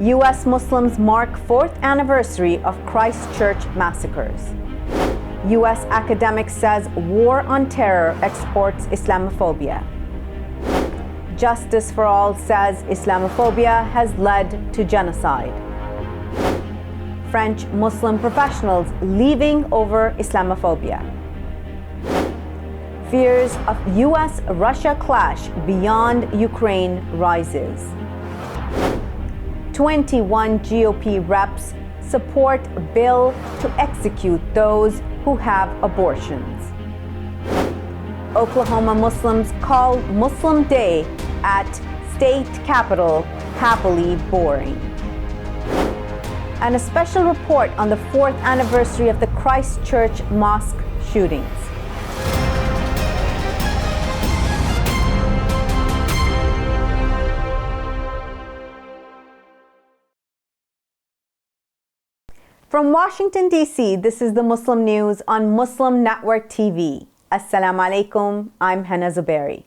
U.S. Muslims mark 4th anniversary of Christchurch massacres. U.S. academic says war on terror exports Islamophobia. Justice for All says Islamophobia has led to genocide. French Muslim professionals leaving over Islamophobia. Fears of U.S.-Russia clash beyond Ukraine rises. 21 GOP reps support bill to execute those who have abortions. Oklahoma Muslims call Muslim Day at state capitol happily boring. And a special report on the 4th anniversary of the Christchurch mosque shootings. From Washington, D.C., this is the Muslim News on Muslim Network TV. Assalamu alaikum, I'm Hena Zuberi.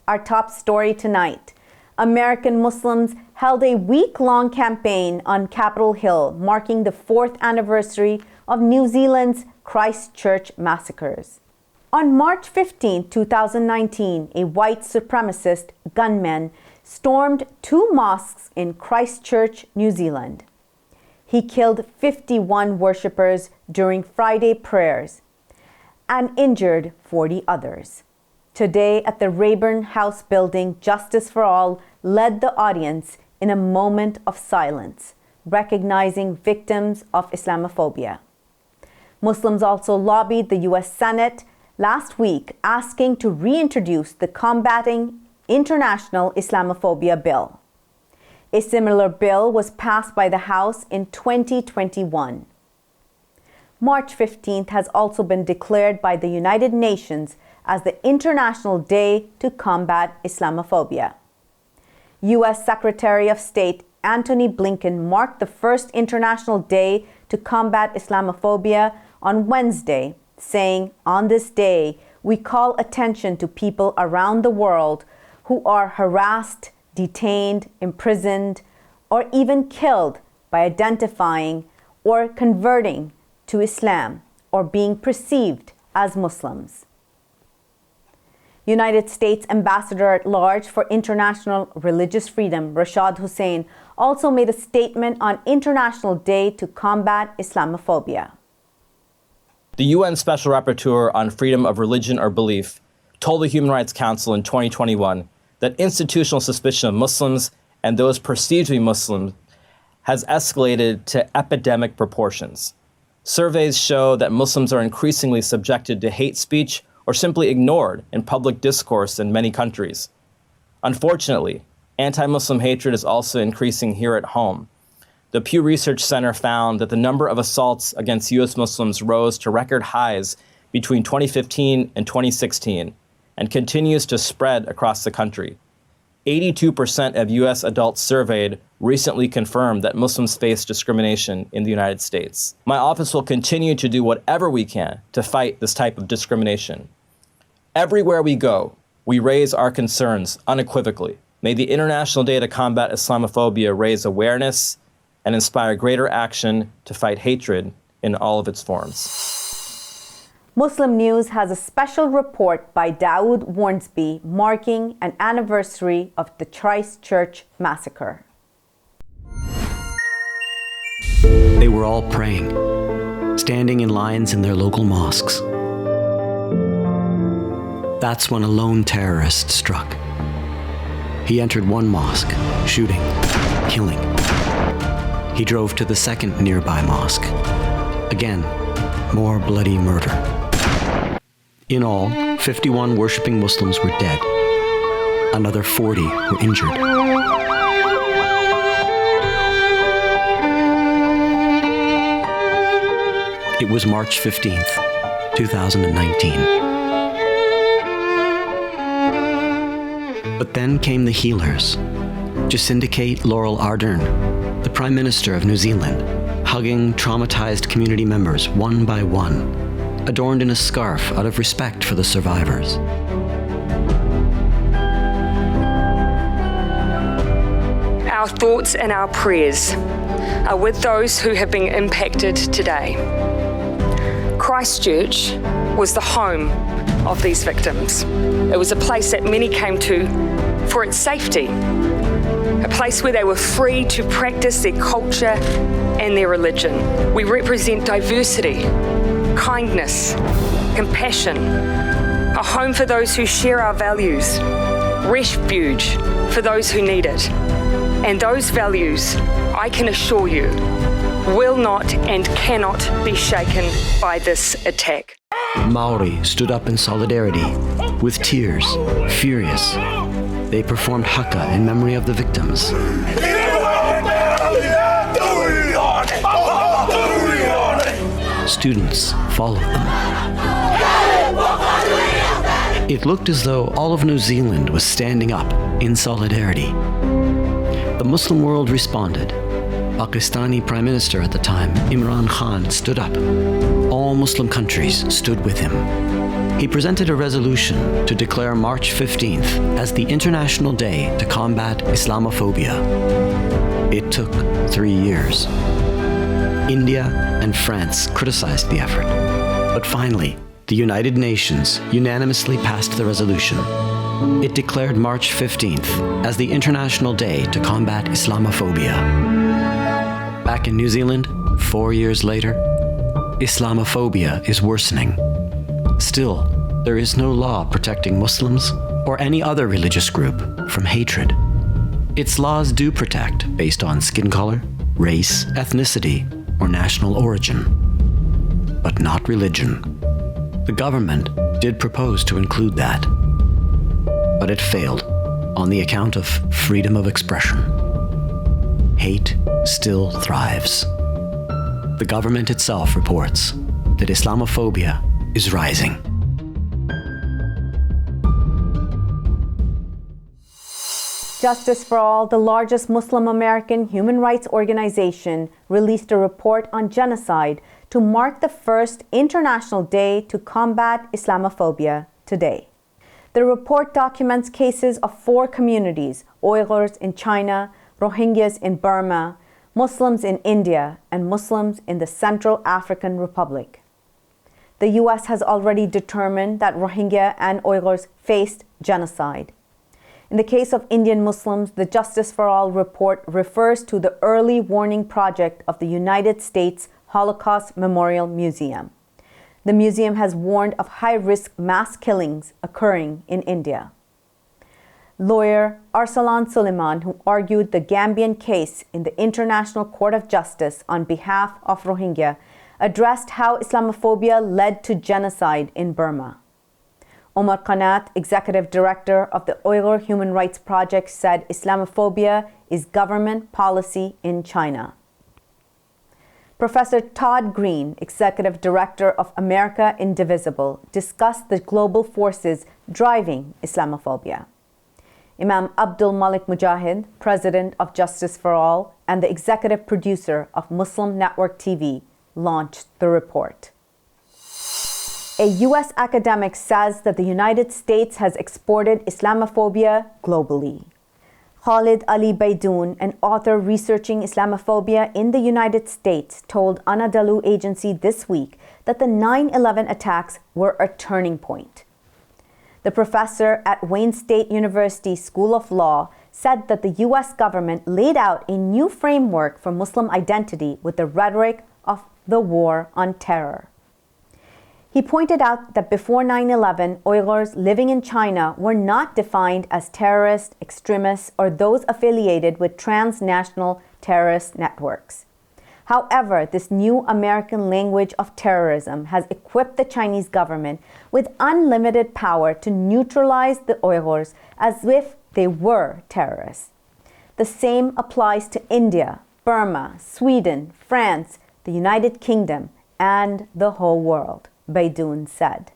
Our top story tonight. American Muslims held a week-long campaign on Capitol Hill marking the 4th anniversary of New Zealand's Christchurch massacres. On March 15, 2019, a white supremacist gunman stormed 2 mosques in Christchurch, New Zealand. He killed 51 worshippers during Friday prayers and injured 40 others. Today, at the Rayburn House building, Justice for All led the audience in a moment of silence, recognizing victims of Islamophobia. Muslims also lobbied the U.S. Senate last week, asking to reintroduce the Combating International Islamophobia bill. A similar bill was passed by the House in 2021. March 15th has also been declared by the United Nations as the International Day to Combat Islamophobia. U.S. Secretary of State Antony Blinken marked the first International Day to Combat Islamophobia on Wednesday, saying, "On this day, we call attention to people around the world who are harassed, detained, imprisoned, or even killed by identifying or converting to Islam or being perceived as Muslims." United States Ambassador at Large for International Religious Freedom, Rashad Hussain, also made a statement on International Day to Combat Islamophobia. The UN Special Rapporteur on Freedom of Religion or Belief told the Human Rights Council in 2021 that institutional suspicion of Muslims and those perceived to be Muslim has escalated to epidemic proportions. Surveys show that Muslims are increasingly subjected to hate speech or simply ignored in public discourse in many countries. Unfortunately, anti-Muslim hatred is also increasing here at home. The Pew Research Center found that the number of assaults against U.S. Muslims rose to record highs between 2015 and 2016 and continues to spread across the country. 82% of U.S. adults surveyed recently confirmed that Muslims face discrimination in the United States. My office will continue to do whatever we can to fight this type of discrimination. Everywhere we go, we raise our concerns unequivocally. May the International Day to Combat Islamophobia raise awareness and inspire greater action to fight hatred in all of its forms. Muslim News has a special report by Dawood Warnsby marking an anniversary of the Christchurch massacre. They were all praying, standing in lines in their local mosques. That's when a lone terrorist struck. He entered one mosque, shooting, killing. He drove to the second nearby mosque. Again, more bloody murder. In all, 51 worshipping Muslims were dead. Another 40 were injured. It was March 15th, 2019. But then came the healers. Jacinda Kate Laurel Ardern, the Prime Minister of New Zealand, hugging traumatized community members one by one, adorned in a scarf out of respect for the survivors. our thoughts and our prayers are with those who have been impacted today. Christchurch was the home of these victims. It was a place that many came to for its safety, a place where they were free to practice their culture and their religion. We represent diversity, kindness, compassion, a home for those who share our values, refuge for those who need it. And those values, I can assure you, will not and cannot be shaken by this attack. Maori stood up in solidarity, with tears, furious. They performed haka in memory of the victims. Students followed them. It looked as though all of New Zealand was standing up in solidarity. The Muslim world responded. Pakistani Prime Minister at the time, Imran Khan, stood up. All Muslim countries stood with him. He presented a resolution to declare March 15th as the International Day to combat Islamophobia. It took 3 years. India and France criticized the effort, but finally, the United Nations unanimously passed the resolution. It declared March 15th as the International Day to combat Islamophobia. Back in New Zealand, 4 years later, Islamophobia is worsening. Still, there is no law protecting Muslims or any other religious group from hatred. Its laws do protect based on skin color, race, ethnicity, or national origin, but not religion. The government did propose to include that, but it failed on the account of freedom of expression. Hate still thrives. The government itself reports that Islamophobia is rising. Justice for All, the largest Muslim American human rights organization, released a report on genocide to mark the first International Day to combat Islamophobia today. The report documents cases of 4 communities: Uyghurs in China, Rohingyas in Burma, Muslims in India, and Muslims in the Central African Republic. The U.S. has already determined that Rohingya and Uyghurs faced genocide. In the case of Indian Muslims, the Justice for All report refers to the Early Warning Project of the United States Holocaust Memorial Museum. The museum has warned of high-risk mass killings occurring in India. Lawyer Arsalan Suleiman, who argued the Gambian case in the International Court of Justice on behalf of Rohingya, addressed how Islamophobia led to genocide in Burma. Omar Qanat, executive director of the Uyghur Human Rights Project, said Islamophobia is government policy in China. Professor Todd Green, executive director of America Indivisible, discussed the global forces driving Islamophobia. Imam Abdul Malik Mujahid, president of Justice for All and the executive producer of Muslim Network TV, launched the report. A U.S. academic says that the United States has exported Islamophobia globally. Khalid Ali Baidoun, an author researching Islamophobia in the United States, told Anadolu Agency this week that the 9/11 attacks were a turning point. The professor at Wayne State University School of Law said that the U.S. government laid out a new framework for Muslim identity with the rhetoric of the war on terror. He pointed out that before 9/11, Uyghurs living in China were not defined as terrorists, extremists, or those affiliated with transnational terrorist networks. However, this new American language of terrorism has equipped the Chinese government with unlimited power to neutralize the Uyghurs as if they were terrorists. The same applies to India, Burma, Sweden, France, the United Kingdom, and the whole world, Baidoun said.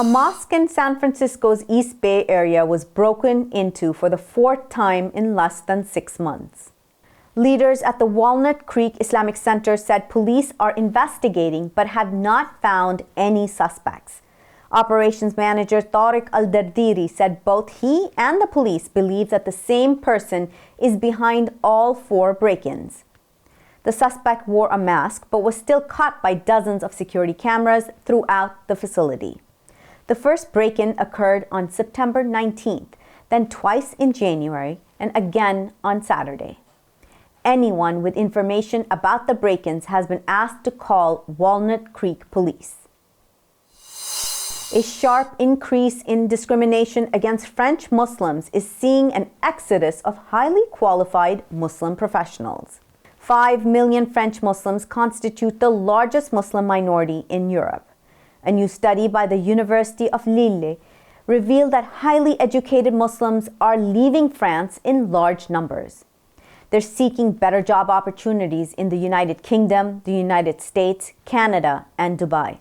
A mosque in San Francisco's East Bay area was broken into for the 4th time in less than 6 months. Leaders at the Walnut Creek Islamic Center said police are investigating but have not found any suspects. Operations manager Tariq Al-Dardiri said both he and the police believe that the same person is behind all 4 break-ins. The suspect wore a mask but was still caught by dozens of security cameras throughout the facility. The first break-in occurred on September 19th, then twice in January, and again on Saturday. Anyone with information about the break-ins has been asked to call Walnut Creek Police. A sharp increase in discrimination against French Muslims is seeing an exodus of highly qualified Muslim professionals. 5 million French Muslims constitute the largest Muslim minority in Europe. A new study by the University of Lille revealed that highly educated Muslims are leaving France in large numbers. They're seeking better job opportunities in the United Kingdom, the United States, Canada, and Dubai.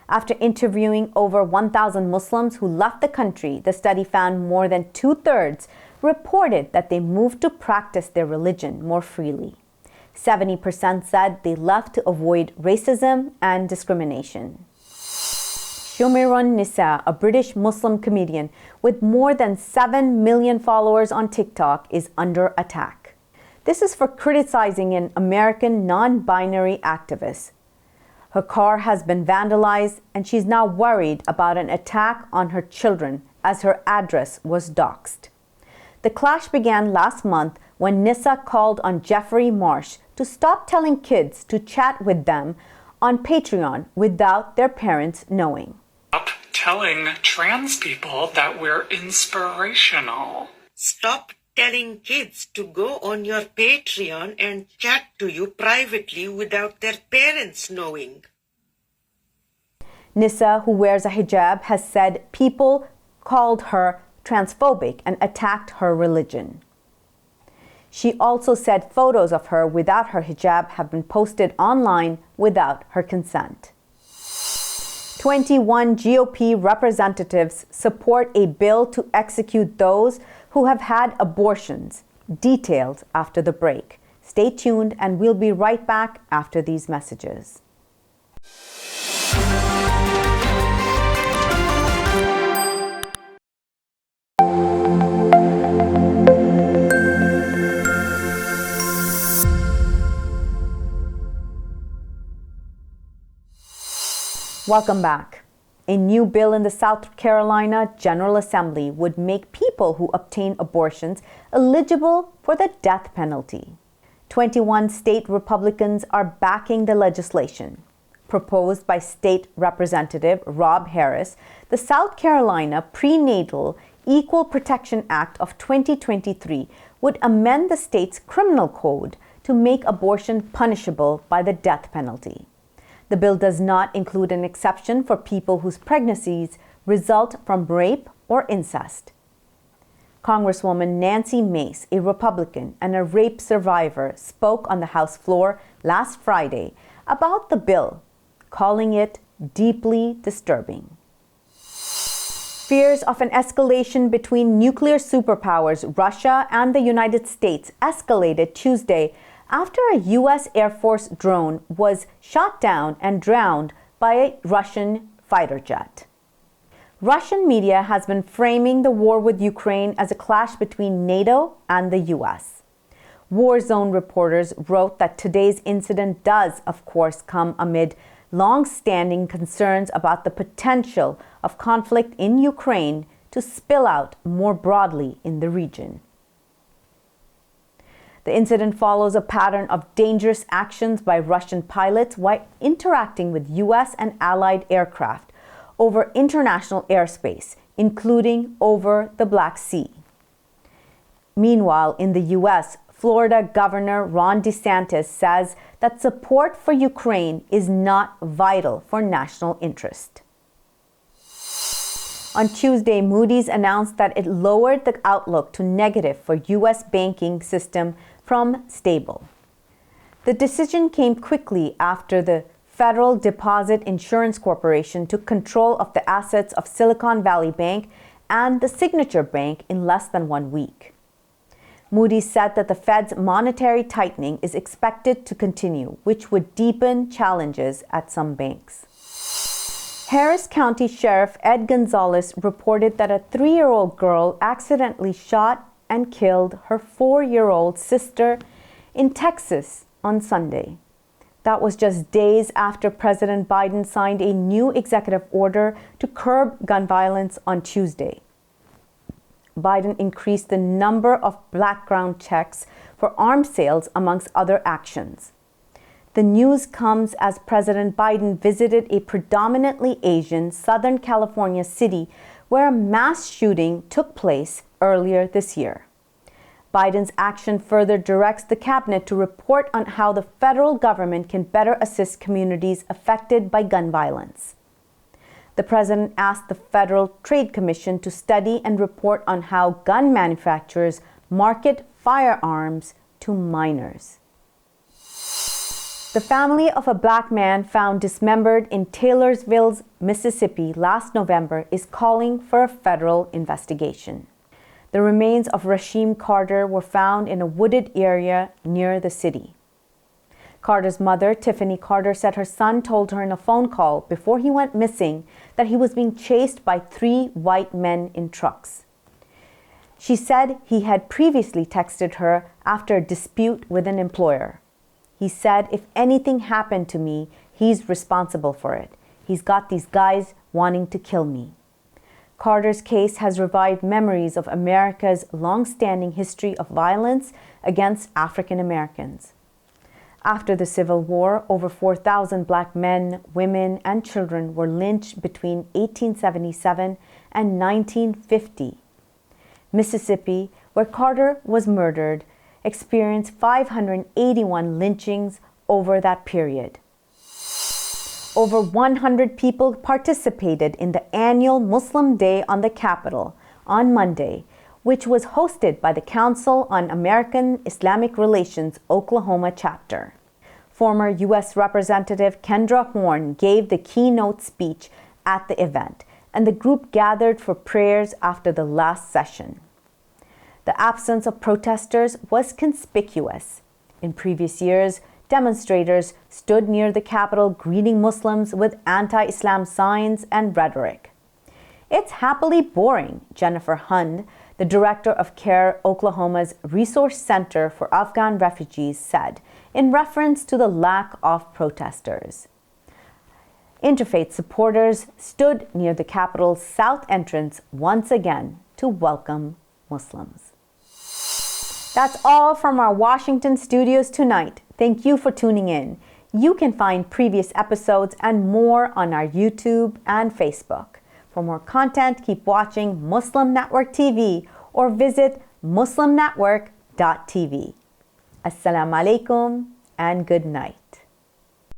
After interviewing over 1,000 Muslims who left the country, the study found more than 2/3 reported that they moved to practice their religion more freely. 70% said they left to avoid racism and discrimination. Shumirun Nisa, a British Muslim comedian with more than 7 million followers on TikTok, is under attack. This is for criticizing an American non-binary activist. Her car has been vandalized, and she's now worried about an attack on her children as her address was doxed. The clash began last month when Nissa called on Jeffrey Marsh to stop telling kids to chat with them on Patreon without their parents knowing. Stop telling trans people that we're inspirational. Stop telling kids to go on your Patreon and chat to you privately without their parents knowing. Nissa, who wears a hijab, has said people called her transphobic and attacked her religion. She also said photos of her without her hijab have been posted online without her consent. 21 GOP representatives support a bill to execute those who have had abortions. Details after the break. Stay tuned, and we'll be right back after these messages. Welcome back. A new bill in the South Carolina General Assembly would make people who obtain abortions eligible for the death penalty. 21 state Republicans are backing the legislation. Proposed by State Representative Rob Harris, the South Carolina Prenatal Equal Protection Act of 2023 would amend the state's criminal code to make abortion punishable by the death penalty. The bill does not include an exception for people whose pregnancies result from rape or incest. Congresswoman Nancy Mace, a Republican and a rape survivor, spoke on the House floor last Friday about the bill, calling it deeply disturbing. Fears of an escalation between nuclear superpowers Russia and the United States escalated Tuesday after a U.S. Air Force drone was shot down and drowned by a Russian fighter jet. Russian media has been framing the war with Ukraine as a clash between NATO and the U.S. War Zone reporters wrote that today's incident does, of course, come amid long-standing concerns about the potential of conflict in Ukraine to spill out more broadly in the region. The incident follows a pattern of dangerous actions by Russian pilots while interacting with U.S. and allied aircraft over international airspace, including over the Black Sea. Meanwhile, in the U.S., Florida Governor Ron DeSantis says that support for Ukraine is not vital for national interest. On Tuesday, Moody's announced that it lowered the outlook to negative for U.S. banking system from stable. The decision came quickly after the Federal Deposit Insurance Corporation took control of the assets of Silicon Valley Bank and the Signature Bank in less than 1 week. Moody said that the Fed's monetary tightening is expected to continue, which would deepen challenges at some banks. Harris County Sheriff Ed Gonzalez reported that a 3-year-old girl accidentally shot and killed her 4-year-old sister in Texas on Sunday. That was just days after President Biden signed a new executive order to curb gun violence on Tuesday. Biden increased the number of background checks for arms sales, amongst other actions. The news comes as President Biden visited a predominantly Asian Southern California city where a mass shooting took place earlier this year. Biden's action further directs the cabinet to report on how the federal government can better assist communities affected by gun violence. The president asked the Federal Trade Commission to study and report on how gun manufacturers market firearms to minors. The family of a black man found dismembered in Taylorsville, Mississippi last November is calling for a federal investigation. The remains of Rasheem Carter were found in a wooded area near the city. Carter's mother, Tiffany Carter, said her son told her in a phone call before he went missing that he was being chased by 3 white men in trucks. She said he had previously texted her after a dispute with an employer. He said, "If anything happened to me, he's responsible for it. He's got these guys wanting to kill me." Carter's case has revived memories of America's long-standing history of violence against African Americans. After the Civil War, over 4,000 black men, women, and children were lynched between 1877 and 1950. Mississippi, where Carter was murdered, experienced 581 lynchings over that period. Over 100 people participated in the annual Muslim Day on the Capitol on Monday, which was hosted by the Council on American Islamic Relations Oklahoma chapter. Former U.S. Representative Kendra Horn gave the keynote speech at the event, and the group gathered for prayers after the last session. The absence of protesters was conspicuous. In previous years, demonstrators stood near the Capitol greeting Muslims with anti-Islam signs and rhetoric. "It's happily boring," Jennifer Hund, the director of CARE Oklahoma's Resource Center for Afghan Refugees, said, in reference to the lack of protesters. Interfaith supporters stood near the Capitol's south entrance once again to welcome Muslims. That's all from our Washington studios tonight. Thank you for tuning in. You can find previous episodes and more on our YouTube and Facebook. For more content, keep watching Muslim Network TV or visit muslimnetwork.tv. Assalamu alaikum and good night.